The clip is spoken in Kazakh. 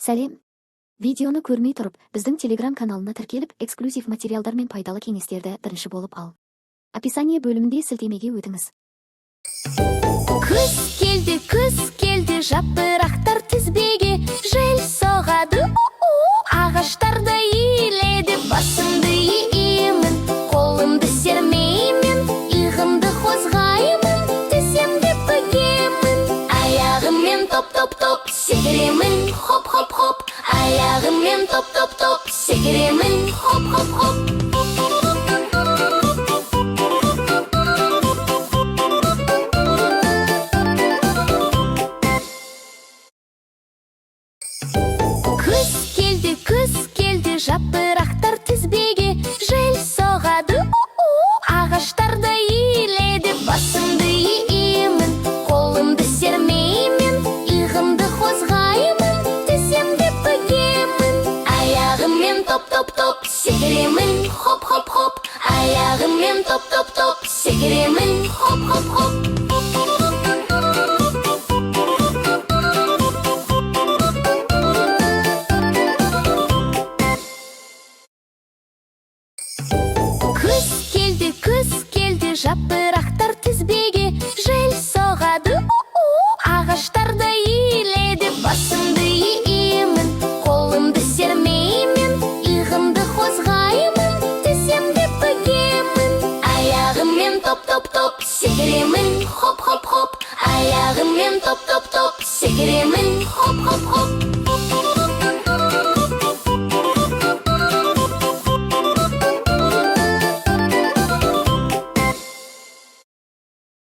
Сәлем. Видеоны көрмей тұрып, біздің Telegram каналына тіркеліп, эксклюзив материалдар мен пайдалы кеңестерді бірінші болып ал. Описание бөлімінде сілтемеге өтіңіз. Күз келді, жапырақтар тізбеге, жел соғады, ағаштарды иіледі, басымды иемін, қолымды сермеймін, иығымды қозғаймын, тіземді бүгемін, аяғыммен топ-топ-топ секіремін, хоп-хоп-хоп, аяғыммен топ-топ-топ секіремін, хоп-хоп-хоп. Күз келді, жапырақтар тізбеге, жел соғады, ағаштарды иіледі, басымды иемін, қолымды сермеймін, иығымды қозғаймын, тіземді бүгемін, аяғыммен топ-топ-топ секіремін, хоп-хоп-хоп, аяғыммен топ-топ-топ секіремін, хоп-хоп-хоп. Күз келді, жапырақтар тізбеге, жел соғады, ағаштарды иіледі, басымды иемін, қолымды сермеймін, иығымды қозғаймын, тіземді бүгемін, аяғыммен топ-топ-топ секіремін, хоп-хоп-хоп, аяғыммен топ-топ-топ секіремін, хоп-хоп-хоп.